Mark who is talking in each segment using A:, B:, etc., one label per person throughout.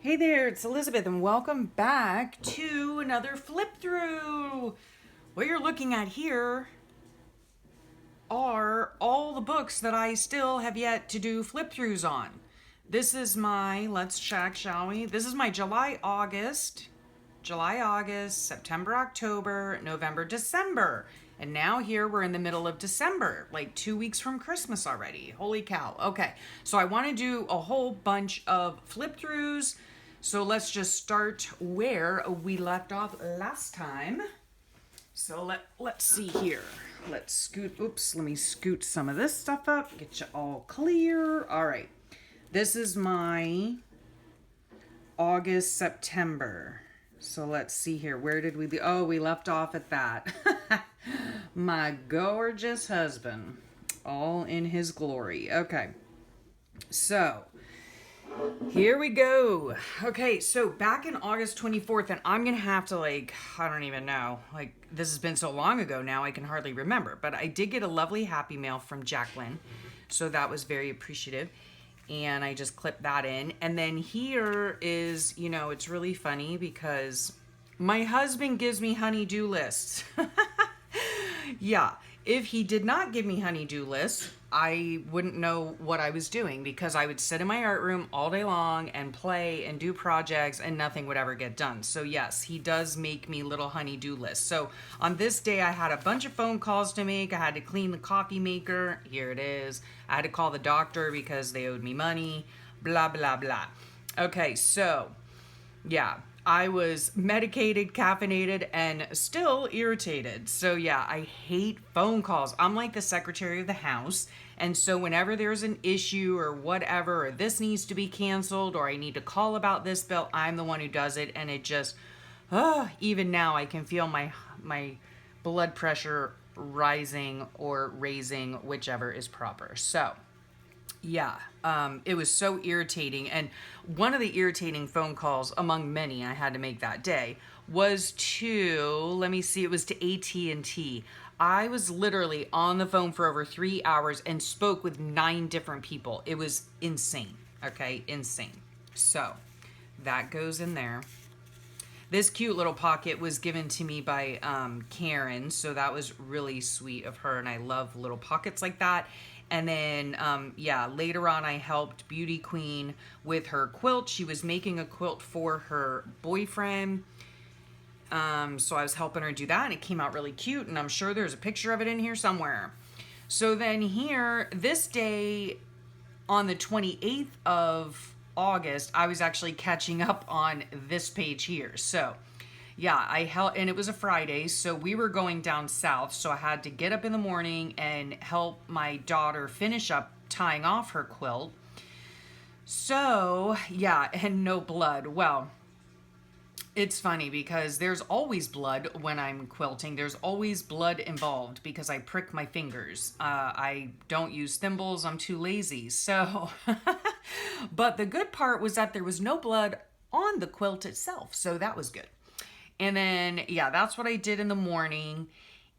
A: Hey there, it's Elizabeth, and welcome back to another flip through. What you're looking at here are all the books that I still have yet to do flip throughs on. This is my, let's check, shall we? This is my July, August, September, October, November, December. And now here we're in the middle of December, like 2 weeks from Christmas already. Holy cow. Okay, so I want to do a whole bunch of flip throughs. So let's just start where we left off last time. So let's see here. Let me scoot some of this stuff up, get you all clear. All right. This is my August, September. So let's see here. Where did we oh, we left off at that. My gorgeous husband, all in his glory. Okay. So, here we go. Okay, so back in August 24th, and I'm going to have to, I don't even know. This has been so long ago now, I can hardly remember. But I did get a lovely happy mail from Jacqueline. So that was very appreciative. And I just clipped that in. And then here is, it's really funny because my husband gives me honey-do lists. Yeah, if he did not give me honey-do lists, I wouldn't know what I was doing because I would sit in my art room all day long and play and do projects and nothing would ever get done. So yes, he does make me little honey-do lists. So on this day, I had a bunch of phone calls to make. I had to clean the coffee maker. Here it is. I had to call the doctor because they owed me money. Blah, blah, blah. Okay, so yeah, I was medicated, caffeinated, and still irritated. So yeah, I hate phone calls. I'm like the secretary of the house. And so whenever there's an issue or whatever, or this needs to be canceled, or I need to call about this bill, I'm the one who does it. And it just, even now I can feel my blood pressure rising or raising, whichever is proper. So yeah, it was so irritating. And one of the irritating phone calls, among many I had to make that day, was let me see, it was to AT&T. I was literally on the phone for over 3 hours and spoke with 9 different people. It was insane, okay? Insane. So that goes in there. This cute little pocket was given to me by Karen, so that was really sweet of her, and I love little pockets like that. And then, later on I helped Beauty Queen with her quilt. She was making a quilt for her boyfriend. So I was helping her do that, and it came out really cute, and I'm sure there's a picture of it in here somewhere. So then here, this day, on the 28th of August, I was actually catching up on this page here. So yeah, and it was a Friday, so we were going down south, so I had to get up in the morning and help my daughter finish up tying off her quilt. So, yeah, and no blood. Well, it's funny because there's always blood when I'm quilting. There's always blood involved because I prick my fingers. I don't use thimbles. I'm too lazy. So, but the good part was that there was no blood on the quilt itself. So that was good. And then, yeah, that's what I did in the morning.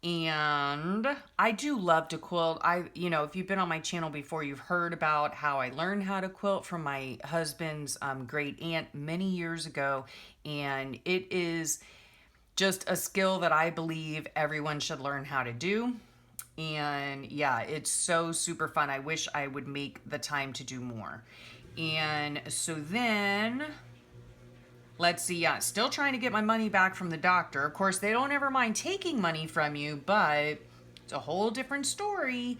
A: And I do love to quilt. If you've been on my channel before, you've heard about how I learned how to quilt from my husband's great aunt many years ago. And it is just a skill that I believe everyone should learn how to do. And yeah, it's so super fun. I wish I would make the time to do more. And so then, let's see, yeah, still trying to get my money back from the doctor. Of course, they don't ever mind taking money from you, but it's a whole different story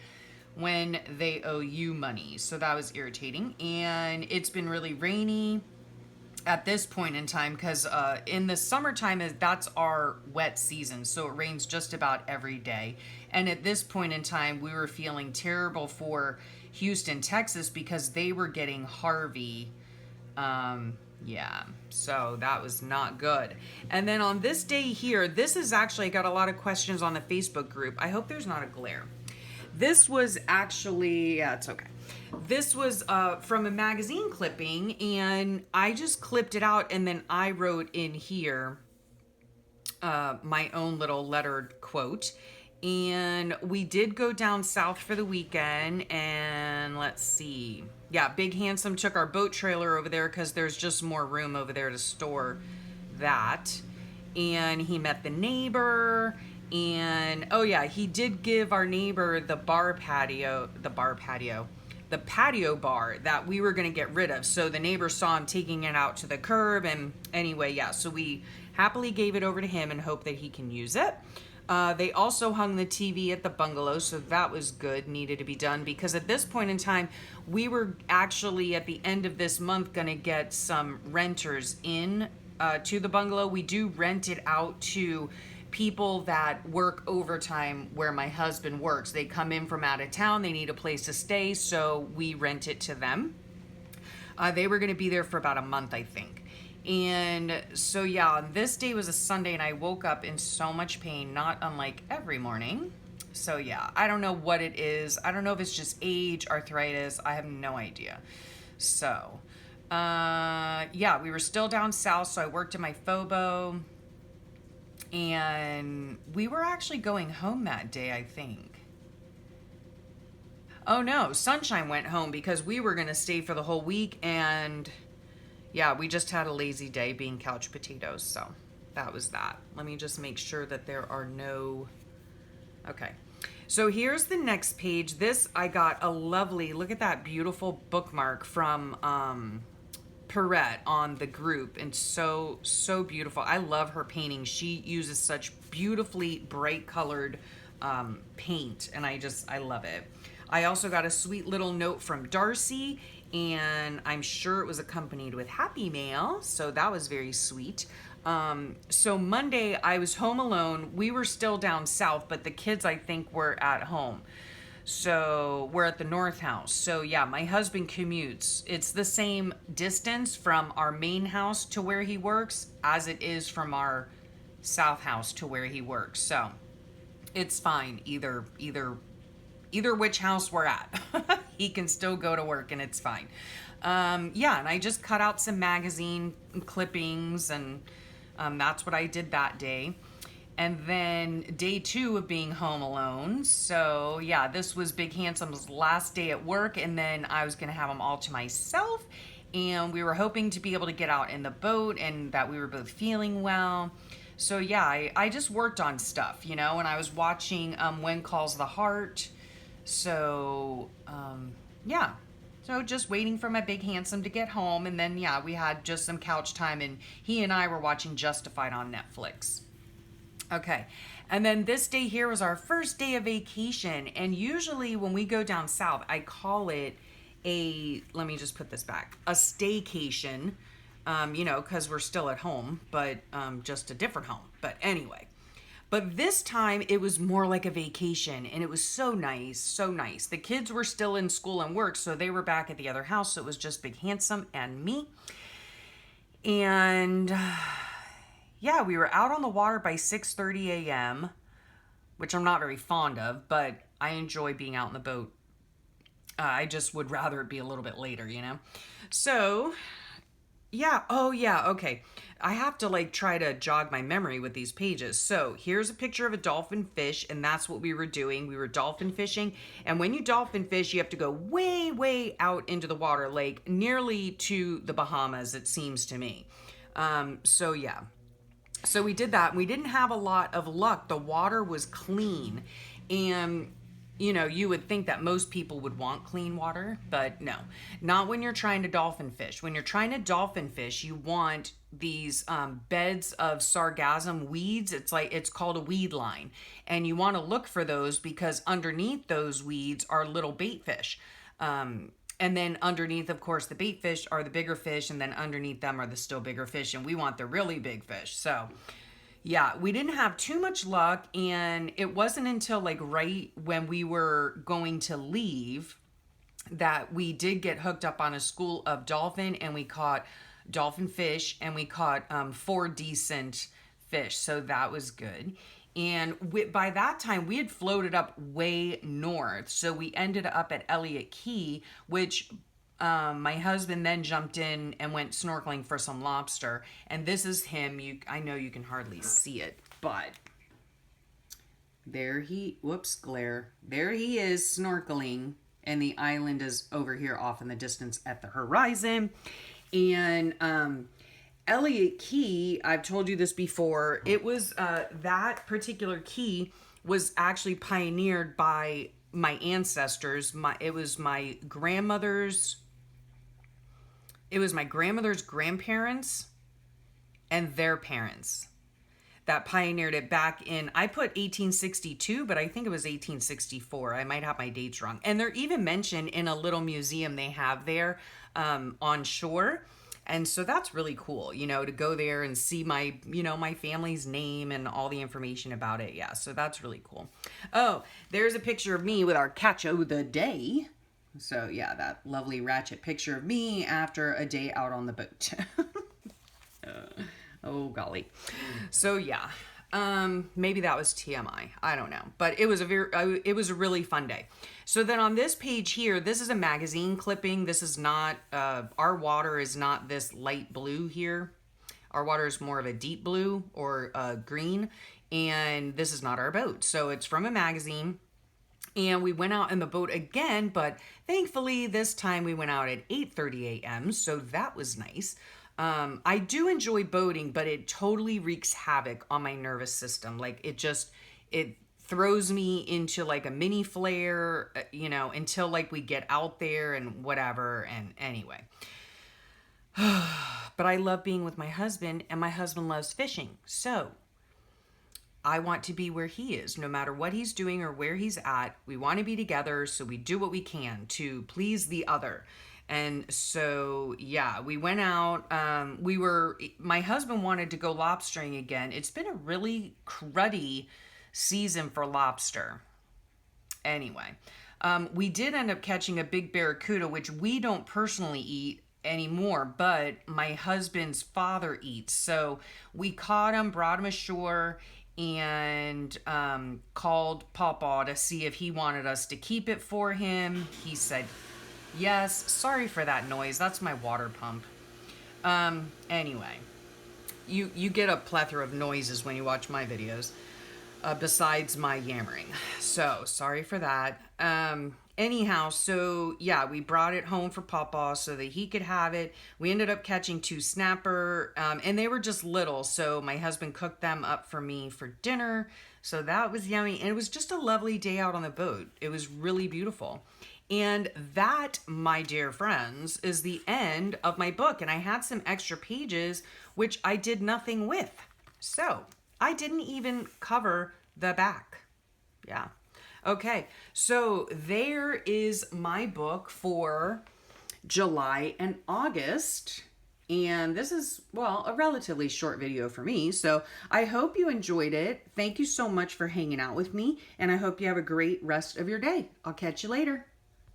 A: when they owe you money. So that was irritating. And it's been really rainy at this point in time because in the summertime, that's our wet season. So it rains just about every day. And at this point in time, we were feeling terrible for Houston, Texas, because they were getting Harvey. Yeah, so that was not good. And then on this day here, this is actually, I got a lot of questions on the Facebook group. I hope there's not a glare. This was actually, yeah, it's okay. This was from a magazine clipping, and I just clipped it out, and then I wrote in here my own little lettered quote. And we did go down south for the weekend, and let's see. yeah, Big Handsome took our boat trailer over there because there's just more room over there to store that. And he met the neighbor. And oh, yeah, he did give our neighbor the patio bar that we were going to get rid of. So the neighbor saw him taking it out to the curb. And anyway, yeah, so we happily gave it over to him and hope that he can use it. They also hung the TV at the bungalow, so that was good, needed to be done, because at this point in time, we were actually at the end of this month going to get some renters in to the bungalow. We do rent it out to people that work overtime where my husband works. They come in from out of town, they need a place to stay, so we rent it to them. They were going to be there for about a month, I think. And so, yeah, this day was a Sunday, and I woke up in so much pain, not unlike every morning. So, yeah, I don't know what it is. I don't know if it's just age, arthritis. I have no idea. So, yeah, we were still down south, so I worked in my Phobo. And we were actually going home that day, I think. Oh, no, Sunshine went home because we were going to stay for the whole week, and yeah, we just had a lazy day being couch potatoes, so that was that. Let me just make sure that there are no... Okay. So here's the next page. This, I got a lovely, look at that beautiful bookmark from Perrette on the group, and so beautiful. I love her painting. She uses such beautifully bright colored paint, and I love it. I also got a sweet little note from Darcy, and I'm sure it was accompanied with Happy Mail, so that was very sweet. So Monday, I was home alone. We were still down south, but the kids, I think, were at home. So we're at the North House. So yeah, my husband commutes. It's the same distance from our main house to where he works as it is from our South House to where he works. So it's fine, either which house we're at. He can still go to work and it's fine. Yeah, and I just cut out some magazine clippings, and that's what I did that day. And then day 2 of being home alone. So yeah, this was Big Handsome's last day at work, and then I was gonna have him all to myself. And we were hoping to be able to get out in the boat and that we were both feeling well. So yeah, I just worked on stuff, and I was watching When Calls the Heart. So, yeah. So just waiting for my Big Handsome to get home. And then, yeah, we had just some couch time, and he and I were watching Justified on Netflix. Okay. And then this day here was our first day of vacation. And usually when we go down south, I call it let me just put this back, a staycation, because we're still at home, but just a different home. But anyway. But this time it was more like a vacation, and it was so nice, so nice. The kids were still in school and work, so they were back at the other house, so it was just Big Handsome and me. And yeah, we were out on the water by 6:30 a.m., which I'm not very fond of, but I enjoy being out in the boat. I just would rather it be a little bit later, So, yeah, oh yeah, okay. I have to try to jog my memory with these pages. So here's a picture of a dolphin fish, and that's what we were doing. We were dolphin fishing, and when you dolphin fish, you have to go way, way out into the water, nearly to the Bahamas, it seems to me. So yeah. So we did that, and we didn't have a lot of luck. The water was clean, and you would think that most people would want clean water, but no, not when you're trying to dolphin fish. When you're trying to dolphin fish, you want these beds of sargassum weeds. It's called a weed line, and you want to look for those because underneath those weeds are little bait fish. And then underneath, of course, the bait fish are the bigger fish, and then underneath them are the still bigger fish, and we want the really big fish. So yeah, we didn't have too much luck, and it wasn't until right when we were going to leave that we did get hooked up on a school of dolphin, and we caught dolphin fish, and we caught 4 decent fish, so that was good. And by that time, we had floated up way north, so we ended up at Elliott Key, which my husband then jumped in and went snorkeling for some lobster. And this is him. I know you can hardly see it, but there he is snorkeling And the island is over here off in the distance at the horizon. And Elliott Key, I've told you this before, it was that particular key was actually pioneered by my ancestors. It was my grandmother's grandparents and their parents that pioneered it back in, I put 1862, but I think it was 1864. I might have my dates wrong. And they're even mentioned in a little museum they have there on shore. And so that's really cool, you know, to go there and see my, you know, my family's name and all the information about it. Yeah, so that's really cool. Oh, there's a picture of me with our catch of the day. So yeah, that lovely ratchet picture of me after a day out on the boat. Oh golly. So yeah, maybe that was TMI. I don't know, but it was a really fun day. So then on this page here, this is a magazine clipping. This is not, our water is not this light blue here. Our water is more of a deep blue or green, and this is not our boat. So it's from a magazine. And we went out in the boat again, but thankfully this time we went out at 8:30 a.m. So that was nice. I do enjoy boating, but it totally wreaks havoc on my nervous system. Like it throws me into like a mini flare, you know, until like we get out there and whatever. And anyway, but I love being with my husband, and my husband loves fishing. So I want to be where he is, no matter what he's doing or where he's at. We want to be together, so we do what we can to please the other. And so, yeah, we went out. My husband wanted to go lobstering again. It's been a really cruddy season for lobster. Anyway, we did end up catching a big barracuda, which we don't personally eat anymore, but my husband's father eats. So we caught him, brought him ashore, and called Papa to see if he wanted us to keep it for him. He said yes. Sorry for that noise. That's my water pump. Anyway, you get a plethora of noises when you watch my videos, besides my yammering. So sorry for that. Anyhow, so yeah, we brought it home for Papa so that he could have it. We ended up catching 2 snapper, and they were just little. So my husband cooked them up for me for dinner. So that was yummy. And it was just a lovely day out on the boat. It was really beautiful. And that, my dear friends, is the end of my book. And I had some extra pages, which I did nothing with. So I didn't even cover the back. Yeah. Okay, so there is my book for July and August. And this is, well, a relatively short video for me. So I hope you enjoyed it. Thank you so much for hanging out with me. And I hope you have a great rest of your day. I'll catch you later.